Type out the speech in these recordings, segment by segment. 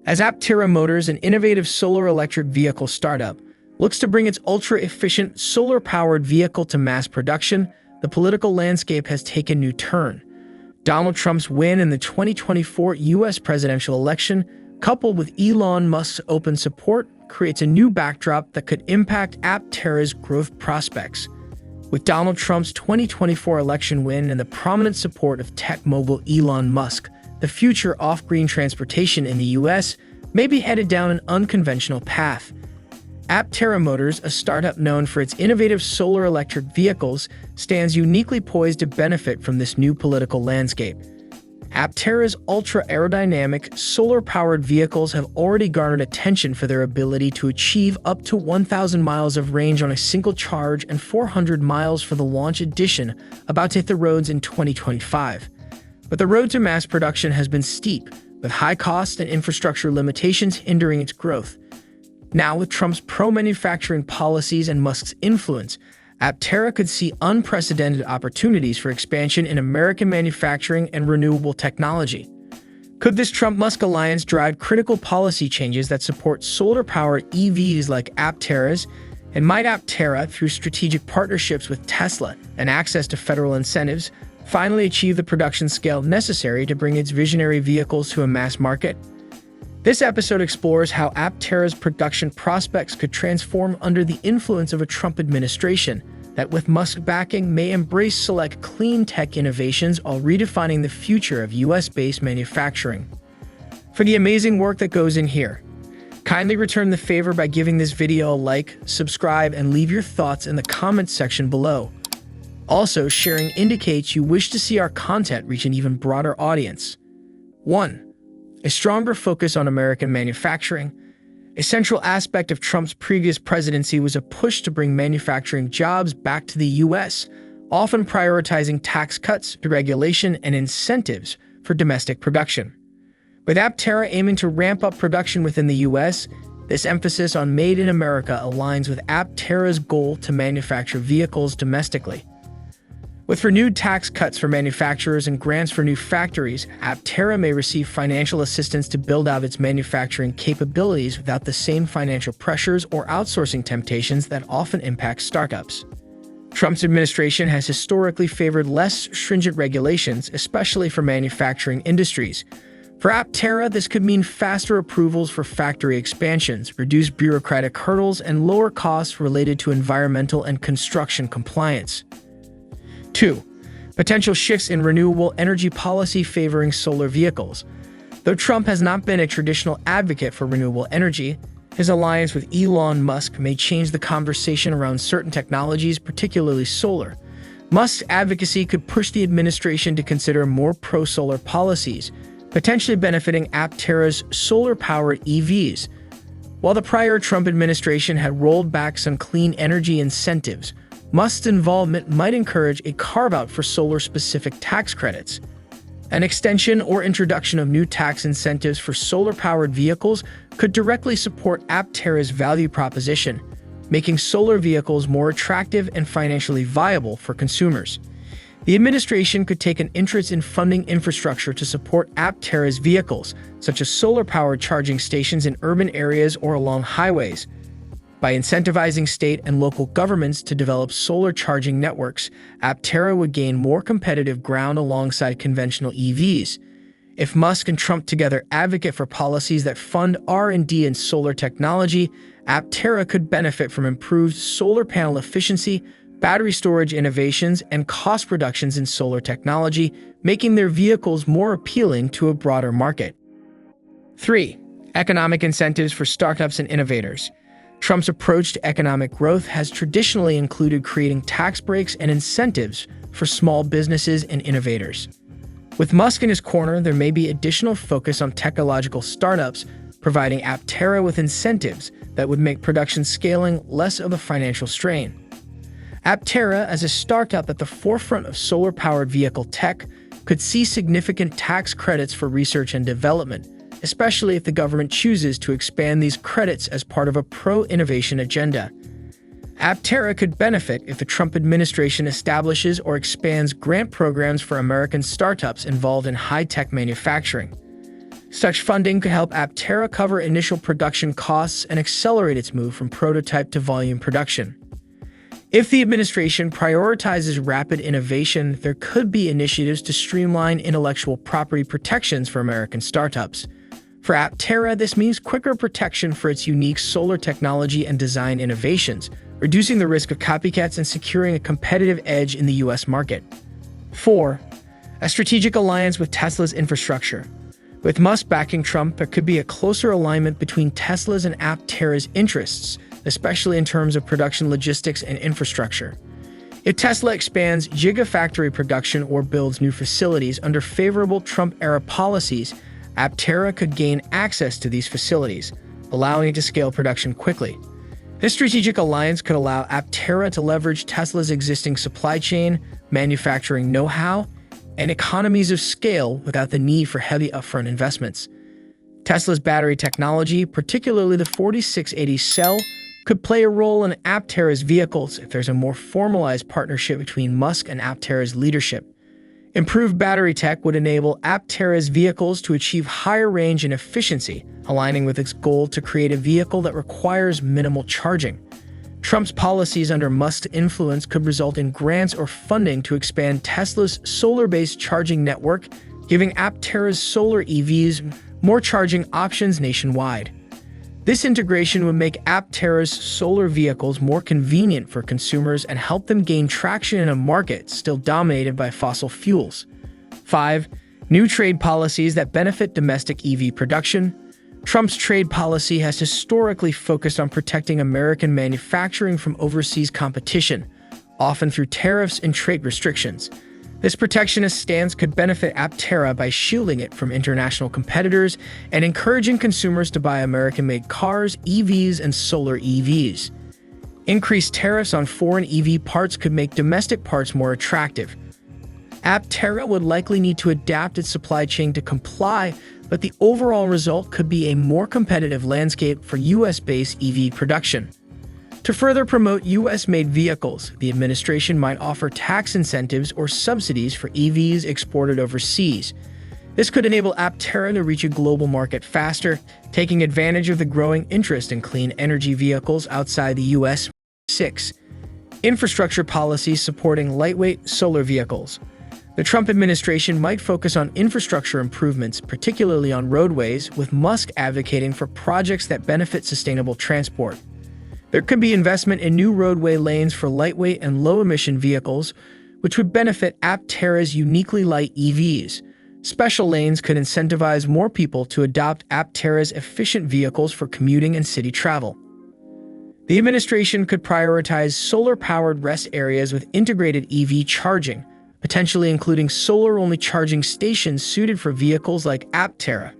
As Aptera Motors, an innovative solar-electric vehicle startup, looks to bring its ultra-efficient solar-powered vehicle to mass production, the political landscape has taken a new turn. Donald Trump's win in the 2024 U.S. presidential election, coupled with Elon Musk's open support, creates a new backdrop that could impact Aptera's growth prospects. With Donald Trump's 2024 election win and the prominent support of tech mogul Elon Musk, the future off-green transportation in the U.S. may be headed down an unconventional path. Aptera Motors, a startup known for its innovative solar-electric vehicles, stands uniquely poised to benefit from this new political landscape. Aptera's ultra-aerodynamic, solar-powered vehicles have already garnered attention for their ability to achieve up to 1,000 miles of range on a single charge and 400 miles for the launch edition, about to hit the roads in 2025. But the road to mass production has been steep, with high costs and infrastructure limitations hindering its growth. Now, with Trump's pro-manufacturing policies and Musk's influence, Aptera could see unprecedented opportunities for expansion in American manufacturing and renewable technology. Could this Trump-Musk alliance drive critical policy changes that support solar-powered EVs like Apteras? And might Aptera, through strategic partnerships with Tesla and access to federal incentives, finally achieve the production scale necessary to bring its visionary vehicles to a mass market? This episode explores how Aptera's production prospects could transform under the influence of a Trump administration that, with Musk backing, may embrace select clean tech innovations while redefining the future of US-based manufacturing. For the amazing work that goes in here, kindly return the favor by giving this video a like, subscribe, and leave your thoughts in the comments section below. Also, sharing indicates you wish to see our content reach an even broader audience. 1. A stronger focus on American manufacturing. A central aspect of Trump's previous presidency was a push to bring manufacturing jobs back to the U.S., often prioritizing tax cuts, deregulation, and incentives for domestic production. With Aptera aiming to ramp up production within the U.S., this emphasis on Made in America aligns with Aptera's goal to manufacture vehicles domestically. With renewed tax cuts for manufacturers and grants for new factories, Aptera may receive financial assistance to build out its manufacturing capabilities without the same financial pressures or outsourcing temptations that often impact startups. Trump's administration has historically favored less stringent regulations, especially for manufacturing industries. For Aptera, this could mean faster approvals for factory expansions, reduced bureaucratic hurdles, and lower costs related to environmental and construction compliance. 2. Potential shifts in renewable energy policy favoring solar vehicles. Though Trump has not been a traditional advocate for renewable energy, his alliance with Elon Musk may change the conversation around certain technologies, particularly solar. Musk's advocacy could push the administration to consider more pro-solar policies, potentially benefiting Aptera's solar-powered EVs. While the prior Trump administration had rolled back some clean energy incentives, Musk's involvement might encourage a carve-out for solar-specific tax credits. An extension or introduction of new tax incentives for solar-powered vehicles could directly support Aptera's value proposition, making solar vehicles more attractive and financially viable for consumers. The administration could take an interest in funding infrastructure to support Aptera's vehicles, such as solar-powered charging stations in urban areas or along highways. By incentivizing state and local governments to develop solar charging networks, Aptera would gain more competitive ground alongside conventional EVs. If Musk and Trump together advocate for policies that fund R&D in solar technology, Aptera could benefit from improved solar panel efficiency, battery storage innovations, and cost reductions in solar technology, making their vehicles more appealing to a broader market. 3. Economic incentives for startups and innovators. Trump's approach to economic growth has traditionally included creating tax breaks and incentives for small businesses and innovators. With Musk in his corner, there may be additional focus on technological startups, providing Aptera with incentives that would make production scaling less of a financial strain. Aptera, as a startup at the forefront of solar-powered vehicle tech, could see significant tax credits for research and development, especially if the government chooses to expand these credits as part of a pro-innovation agenda. Aptera could benefit if the Trump administration establishes or expands grant programs for American startups involved in high-tech manufacturing. Such funding could help Aptera cover initial production costs and accelerate its move from prototype to volume production. If the administration prioritizes rapid innovation, there could be initiatives to streamline intellectual property protections for American startups. For Aptera, this means quicker protection for its unique solar technology and design innovations, reducing the risk of copycats and securing a competitive edge in the U.S. market. 4. A strategic alliance with Tesla's infrastructure. With Musk backing Trump, there could be a closer alignment between Tesla's and Aptera's interests, especially in terms of production logistics and infrastructure. If Tesla expands gigafactory production or builds new facilities under favorable Trump-era policies, Aptera could gain access to these facilities, allowing it to scale production quickly. This strategic alliance could allow Aptera to leverage Tesla's existing supply chain, manufacturing know-how, and economies of scale without the need for heavy upfront investments. Tesla's battery technology, particularly the 4680 cell, could play a role in Aptera's vehicles if there's a more formalized partnership between Musk and Aptera's leadership. Improved battery tech would enable Aptera's vehicles to achieve higher range and efficiency, aligning with its goal to create a vehicle that requires minimal charging. Trump's policies under Musk's influence could result in grants or funding to expand Tesla's solar-based charging network, giving Aptera's solar EVs more charging options nationwide. This integration would make Aptera's solar vehicles more convenient for consumers and help them gain traction in a market still dominated by fossil fuels. 5. New trade policies that benefit domestic EV production. Trump's trade policy has historically focused on protecting American manufacturing from overseas competition, often through tariffs and trade restrictions. This protectionist stance could benefit Aptera by shielding it from international competitors and encouraging consumers to buy American-made cars, EVs, and solar EVs. Increased tariffs on foreign EV parts could make domestic parts more attractive. Aptera would likely need to adapt its supply chain to comply, but the overall result could be a more competitive landscape for U.S.-based EV production. To further promote U.S.-made vehicles, the administration might offer tax incentives or subsidies for EVs exported overseas. This could enable Aptera to reach a global market faster, taking advantage of the growing interest in clean energy vehicles outside the U.S. 6. Infrastructure policies supporting lightweight solar vehicles. The Trump administration might focus on infrastructure improvements, particularly on roadways, with Musk advocating for projects that benefit sustainable transport. There could be investment in new roadway lanes for lightweight and low-emission vehicles, which would benefit Aptera's uniquely light EVs. Special lanes could incentivize more people to adopt Aptera's efficient vehicles for commuting and city travel. The administration could prioritize solar-powered rest areas with integrated EV charging, potentially including solar-only charging stations suited for vehicles like Aptera.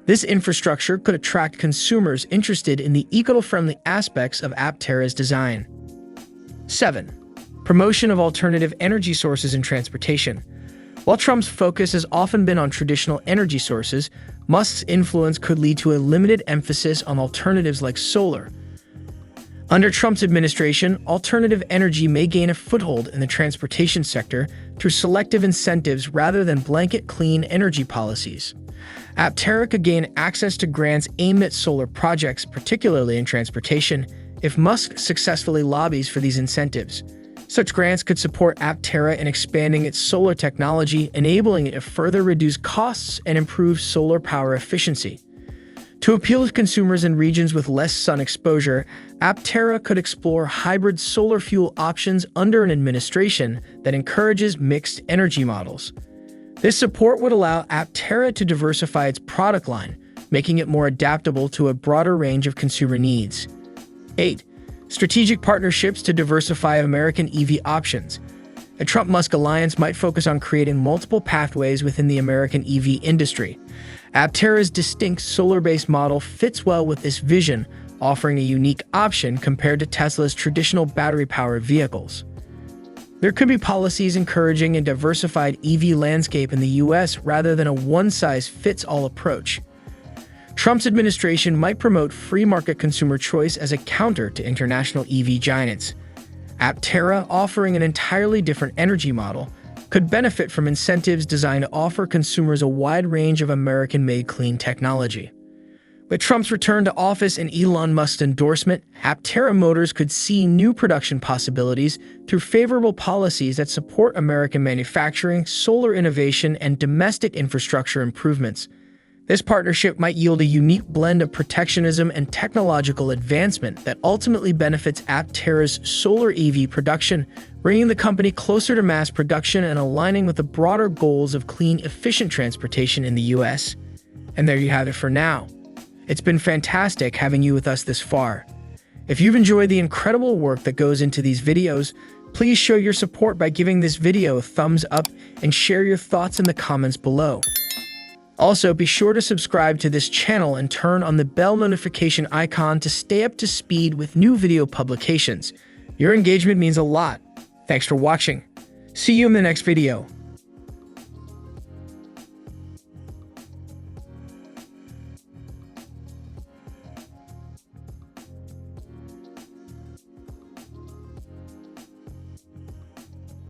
This infrastructure could attract consumers interested in the eco-friendly aspects of Aptera's design. 7. Promotion of alternative energy sources and transportation. While Trump's focus has often been on traditional energy sources, Musk's influence could lead to a limited emphasis on alternatives like solar. Under Trump's administration, alternative energy may gain a foothold in the transportation sector through selective incentives rather than blanket clean energy policies. Aptera could gain access to grants aimed at solar projects, particularly in transportation, if Musk successfully lobbies for these incentives. Such grants could support Aptera in expanding its solar technology, enabling it to further reduce costs and improve solar power efficiency. To appeal to consumers in regions with less sun exposure, Aptera could explore hybrid solar fuel options under an administration that encourages mixed energy models. This support would allow Aptera to diversify its product line, making it more adaptable to a broader range of consumer needs. 8. Strategic partnerships to diversify American EV options. A Trump-Musk alliance might focus on creating multiple pathways within the American EV industry. Aptera's distinct solar-based model fits well with this vision, offering a unique option compared to Tesla's traditional battery-powered vehicles. There could be policies encouraging a diversified EV landscape in the U.S. rather than a one-size-fits-all approach. Trump's administration might promote free market consumer choice as a counter to international EV giants. Aptera, offering an entirely different energy model, could benefit from incentives designed to offer consumers a wide range of American-made clean technology. With Trump's return to office and Elon Musk's endorsement, Aptera Motors could see new production possibilities through favorable policies that support American manufacturing, solar innovation, and domestic infrastructure improvements. This partnership might yield a unique blend of protectionism and technological advancement that ultimately benefits Aptera's solar EV production, bringing the company closer to mass production and aligning with the broader goals of clean, efficient transportation in the U.S. And there you have it for now. It's been fantastic having you with us this far. If you've enjoyed the incredible work that goes into these videos, please show your support by giving this video a thumbs up and share your thoughts in the comments below. Also, be sure to subscribe to this channel and turn on the bell notification icon to stay up to speed with new video publications. Your engagement means a lot. Thanks for watching. See you in the next video.